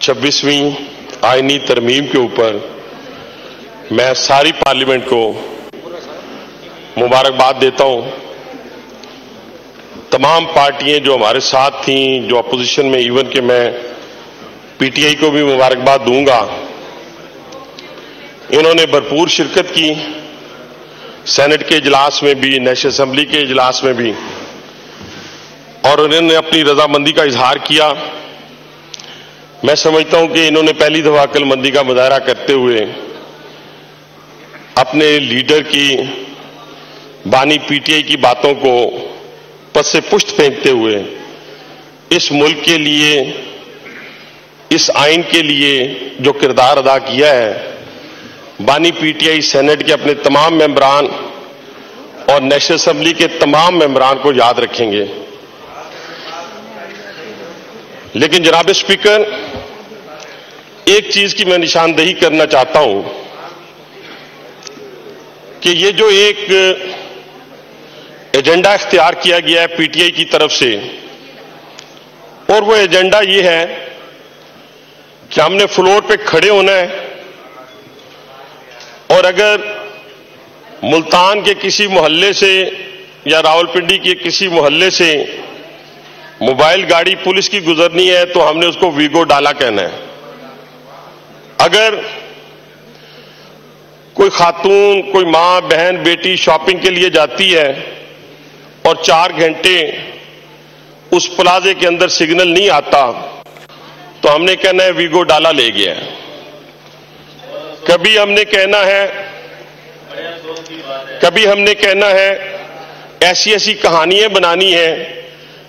26वीं आईनी तरमीम के ऊपर मैं सारी पार्लियामेंट को मुबारकबाद देता हूं। तमाम पार्टियां जो हमारे साथ थीं, जो अपोजिशन में, इवन कि मैं पीटीआई को भी मुबारकबाद दूंगा। इन्होंने भरपूर शिरकत की, सेनेट के इजलास में भी, नेशनल असेंबली के इजलास में भी, और उन्होंने अपनी रजामंदी का इजहार किया। मैं समझता हूं कि इन्होंने पहली दफा अक्लमंदी का मुजाहरा करते हुए अपने लीडर की बानी पीटीआई की बातों को पद से पुष्ट फेंकते हुए इस मुल्क के लिए, इस आइन के लिए जो किरदार अदा किया है, बानी पीटीआई सेनेट के अपने तमाम मेंबरान और नेशनल असेंबली के तमाम मेंबरान को याद रखेंगे। लेकिन जनाब स्पीकर, एक चीज की मैं निशानदेही करना चाहता हूं कि ये जो एक एजेंडा इख्तियार किया गया है पीटीआई की तरफ से, और वो एजेंडा ये है कि हमने फ्लोर पे खड़े होना है, और अगर मुल्तान के किसी मोहल्ले से या रावलपिंडी के किसी मोहल्ले से मोबाइल गाड़ी पुलिस की गुजरनी है तो हमने उसको वीगो डाला कहना है। अगर कोई खातून, कोई मां, बहन, बेटी शॉपिंग के लिए जाती है और 4 घंटे उस प्लाजे के अंदर सिग्नल नहीं आता तो हमने कहना है वीगो डाला ले गया है। कभी हमने कहना है ऐसी ऐसी कहानियां बनानी है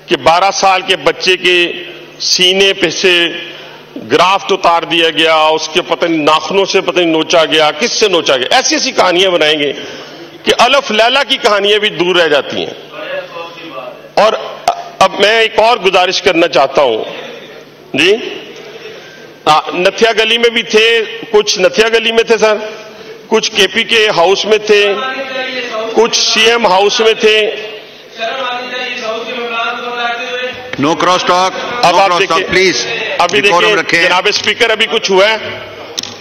कि 12 साल के बच्चे के सीने पे से ग्राफ्ट उतार दिया गया, उसके पता नहीं नाखूनों से पता नहीं नोचा गया, किससे नोचा गया, ऐसी ऐसी कहानियां बनाएंगे कि अलफ लैला की कहानियां भी दूर रह जाती हैं। और अब मैं एक और गुजारिश करना चाहता हूं जी। नथिया गली में भी थे, कुछ नथिया गली में थे सर, कुछ केपी के हाउस में थे, कुछ सीएम हाउस में थे। No cross talk. अब आप देखिए, प्लीज अभी देखिए जनाब स्पीकर, अभी कुछ हुआ है।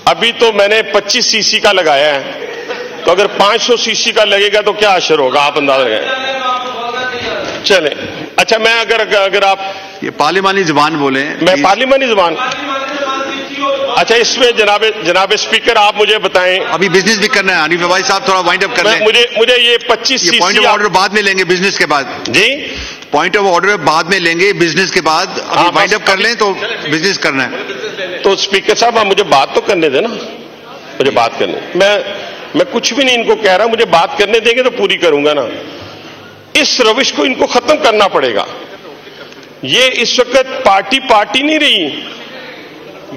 अभी तो मैंने 25 सीसी का लगाया है, तो अगर 500 सीसी का लगेगा तो क्या असर होगा, आप अंदाजा लगाएं। चले, अच्छा मैं अगर आप ये पार्लिमानी जुबान बोले, मैं पार्लिमानी जुबान, अच्छा इसमें जनाब स्पीकर आप मुझे बताएं, अभी बिजनेस भी करना है। हनीफ भाई साहब थोड़ा वाइंड अप कर लें। मुझे ये 25 सीसी पॉइंट ऑफ ऑर्डर बाद में लेंगे, बिजनेस के बाद जी। पॉइंट ऑफ ऑर्डर बाद में लेंगे, बिजनेस के बाद। अभी वाइंड अप कर लें तो बिजनेस करना है। तो स्पीकर साहब आप मुझे बात तो करने देना, मुझे बात करने, मैं कुछ भी नहीं इनको कह रहा, मुझे बात करने देंगे तो पूरी करूंगा ना। इस रविश को इनको खत्म करना पड़ेगा। ये इस वक्त पार्टी नहीं रही,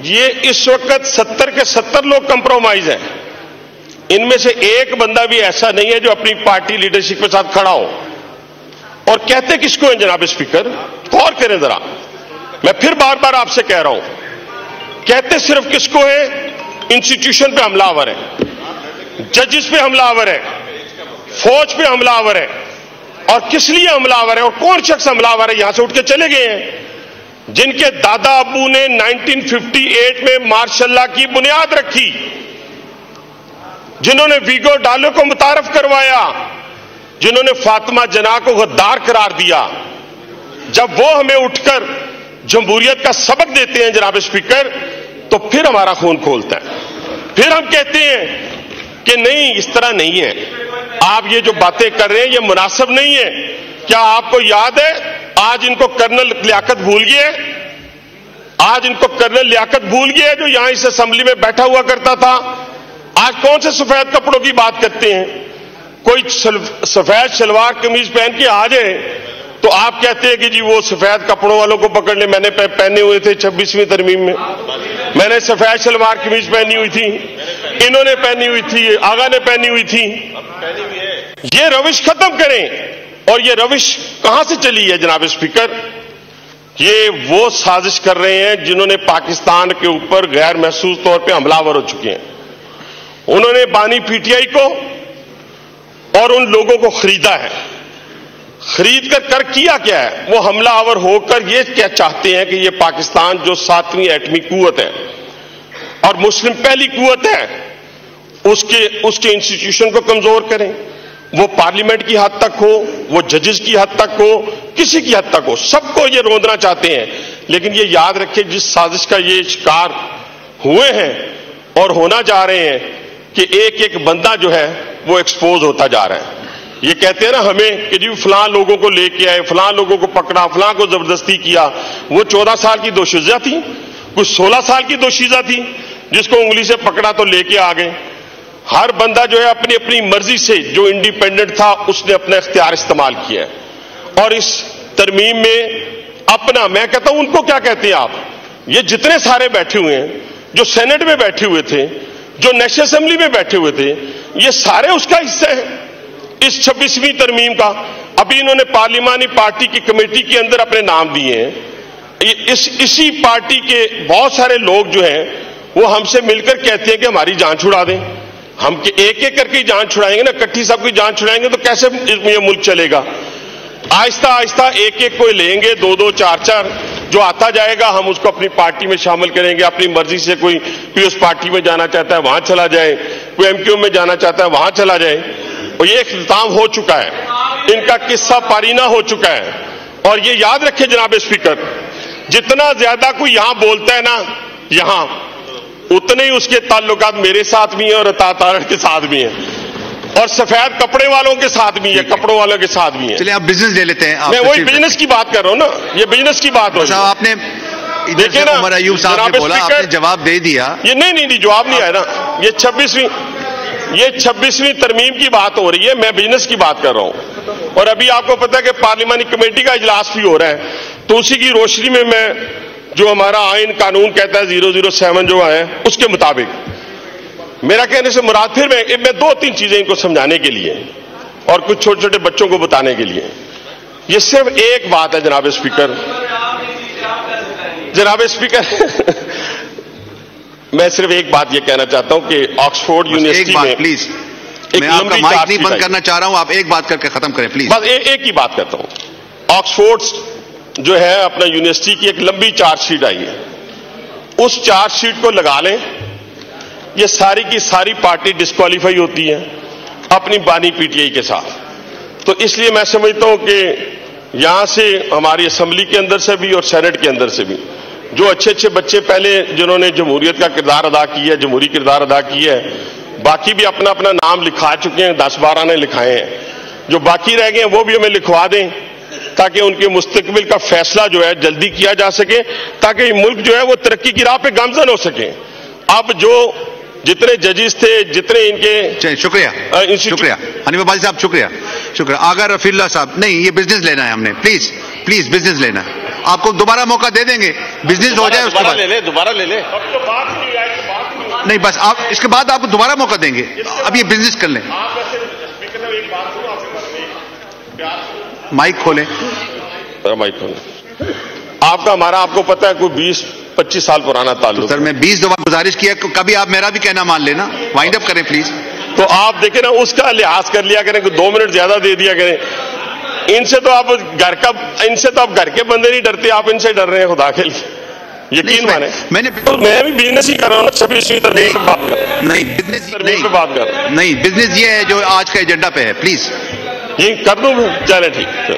ये इस वक्त 70 के 70 लोग कंप्रोमाइज हैं। इनमें से एक बंदा भी ऐसा नहीं है जो अपनी पार्टी लीडरशिप के साथ खड़ा हो। और कहते किसको हैं जनाब स्पीकर, गौर करें जरा, मैं फिर बार बार आपसे कह रहा हूं, कहते सिर्फ किसको है, इंस्टीट्यूशन पे हमलावर है, जजेस पे हमलावर है, फौज पे हमलावर है। और किस लिए हमलावर है और कौन शख्स हमलावर है, यहां से उठ के चले गए हैं जिनके दादा अब्बू ने 1958 में मार्शल की बुनियाद रखी, जिन्होंने वीगो डालो को मुतारफ करवाया, जिन्होंने फातिमा जना को गद्दार करार दिया। जब वो हमें उठकर जमहूरियत का सबक देते हैं जनाब स्पीकर, तो फिर हमारा खून खोलता है। फिर हम कहते हैं कि नहीं, इस तरह नहीं है, आप ये जो बातें कर रहे हैं ये मुनासिब नहीं है। क्या आपको याद है आज इनको कर्नल लियाकत भूल गए, आज इनको कर्नल लियाकत भूल गए जो यहां इस असेंबली में बैठा हुआ करता था। आज कौन से सफेद कपड़ों की बात करते हैं, कोई सफेद सलवार कमीज पहन के आ जाए तो आप कहते हैं कि जी वो सफेद कपड़ों वालों को पकड़ ले। मैंने पहने हुए थे 26वीं तरमीम में, मैंने सफेद सलवार कमीज पहनी हुई थी, इन्होंने पहनी हुई थी, आगा ने पहनी हुई थी। ये रविश खत्म करें। और ये रविश कहां से चली है जनाब स्पीकर, ये वो साजिश कर रहे हैं जिन्होंने पाकिस्तान के ऊपर गैर महसूस तौर पे हमलावर हो चुके हैं। उन्होंने बानी पीटीआई को और उन लोगों को खरीदा है, خرید کر کیا کیا ہے؟ وہ حملہ آور ہو کر یہ کیا چاہتے ہیں کہ یہ پاکستان جو 7ویں ایٹمی قوت ہے اور مسلم پہلی قوت ہے اس کے انسٹیٹیوشن کو کمزور کریں. وہ پارلیمنٹ کی حد تک ہو, وہ ججز کی حد تک ہو, کسی کی حد تک ہو, سب کو یہ روندنا چاہتے ہیں. لیکن یہ یاد رکھیں جس سازش کا یہ شکار ہوئے ہیں اور ہونا جا رہے ہیں کہ ایک ایک بندہ جو ہے وہ ایکسپوز ہوتا جا رہا ہے. یہ کہتے ہیں نا ہمیں کہ جی فلاں لوگوں کو لے کے آئے, فلاں لوگوں کو پکڑا, فلاں کو زبردستی کیا. وہ 14 سال کی دوشیزہ تھی, کچھ 16 سال کی دوشیزہ تھی, جس کو انگلی سے پکڑا تو لے کے آ گئے. ہر بندہ جو ہے اپنی اپنی مرضی سے جو انڈیپینڈنٹ تھا اس نے اپنا اختیار استعمال کیا ہے. اور اس ترمیم میں اپنا, میں کہتا ہوں ان کو کیا کہتے ہیں آپ, یہ جتنے سارے بیٹھے ہوئے ہیں, جو سینٹ میں بیٹھے ہوئے تھے, جو نیشنل اسمبلی میں بیٹھے ہوئے تھے, یہ سارے اس کا حصہ ہیں اس 26ویں ترمیم کا. ابھی انہوں نے پارلیمانی پارٹی کی کمیٹی کے اندر اپنے نام دیے ہیں. اسی پارٹی کے بہت سارے لوگ جو ہیں وہ ہم سے مل کر کہتے ہیں کہ ہماری جان چھڑا دیں. ہم ایک ایک کر کے جان چھڑائیں گے نا, کٹھی سب کی جان چھڑائیں گے تو کیسے یہ ملک چلے گا؟ آہستہ آہستہ ایک ایک کوئی لیں گے, 2 2 4 4 جو آتا جائے گا ہم اس کو اپنی پارٹی میں شامل کریں گے. اپنی مرضی سے کوئی پیوس پارٹی میں جانا چاہتا ہے وہاں چلا جائے, کوئی MQ میں جانا چاہتا ہے وہاں چلا جائے. اور یہ اختتام ہو چکا ہے, ان کا قصہ پارینہ ہو چکا ہے. اور یہ یاد رکھے جناب اسپیکر, جتنا زیادہ کوئی یہاں بولتا ہے نا یہاں, اتنے ہی اس کے تعلقات میرے ساتھ بھی ہیں اور عطا تارڑ کے ساتھ بھی ہیں اور سفید کپڑے والوں کے ساتھ بھی ہیں, کپڑوں والوں کے ساتھ بھی ہیں. چلیے آپ بزنس لے لیتے ہیں. میں وہی بزنس کی بات کر رہا ہوں نا, یہ بزنس کی بات ہو. آپ نے دیکھیں نا عمر ایوب صاحب نے بولا, آپ نے جواب دے دیا. یہ نہیں جواب نہیں آیا نا. یہ 26ویں ترمیم کی بات ہو رہی ہے, میں بزنس کی بات کر رہا ہوں. اور ابھی آپ کو پتا ہے کہ پارلیمانی کمیٹی کا اجلاس بھی ہو رہا ہے, تو اسی کی روشنی میں جو ہمارا آئین قانون کہتا ہے 007 جو ہے اس کے مطابق میرا کہنے سے مراد, پھر میں 2-3 چیزیں ان کو سمجھانے کے لیے اور کچھ چھوٹے چھوٹے بچوں کو بتانے کے لیے. یہ صرف ایک بات ہے جناب اسپیکر, میں صرف ایک بات یہ کہنا چاہتا ہوں کہ آکسفورڈ یونیورسٹی میں پلیز, میں آپ کا مائک نہیں بند کرنا چاہ رہا ہوں, آپ ایک بات کر کے ختم کریں پلیز. بس ایک ہی بات کرتا ہوں. آکسفورڈ جو ہے اپنا یونیورسٹی کی ایک لمبی چارج شیٹ آئی ہے, اس چارج شیٹ کو لگا لیں. یہ ساری کی ساری پارٹی ڈسکوالیفائی ہوتی ہے اپنی بانی PTI کے ساتھ. تو اس لیے میں سمجھتا ہوں کہ یہاں سے ہماری اسمبلی کے اندر سے بھی اور سینٹ کے اندر سے بھی جو اچھے بچے پہلے جنہوں نے جمہوریت کا کردار ادا کیا ہے, جمہوری کردار ادا کیا ہے, باقی بھی اپنا اپنا نام لکھا چکے ہیں, 10-12 نے لکھائے ہیں. جو باقی رہ گئے ہیں وہ بھی ہمیں لکھوا دیں تاکہ ان کے مستقبل کا فیصلہ جو ہے جلدی کیا جا سکے, تاکہ یہ ملک جو ہے وہ ترقی کی راہ پہ گامزن ہو سکے. اب جو جتنے ججز تھے, جتنے ان کے شکریہ حنیف عباسی صاحب, شکریہ. آغا رفیع اللہ صاحب, نہیں یہ بزنس لینا ہے ہم نے, پلیز بزنس لینا ہے. آپ کو دوبارہ موقع دے دیں گے, بزنس ہو جائے اس کے بعد دوبارہ لے لیں. نہیں بس آپ اس کے بعد آپ کو دوبارہ موقع دیں گے, اب یہ بزنس کر لیں. مائک کھولیں. آپ کا ہمارا آپ کو پتا ہے کوئی 20-25 سال پرانا تعلق. سر میں 20 دفعہ گزارش کیا, کبھی آپ میرا بھی کہنا مان لینا, وائنڈ اپ کریں پلیز. تو آپ دیکھیں نا اس کا لحاظ کر لیا کریں, 2 منٹ زیادہ دے دیا کریں. ان سے تو آپ گھر کے بندے نہیں ڈرتے, آپ ان سے ڈر رہے ہیں. خدا کے لیے یقین مانیں, میں بھی بزنس ہی کر رہا ہوں. نہیں بزنس یہ ہے جو آج کا ایجنڈا پہ ہے, پلیز یہ کر دوں. چلے ٹھیک.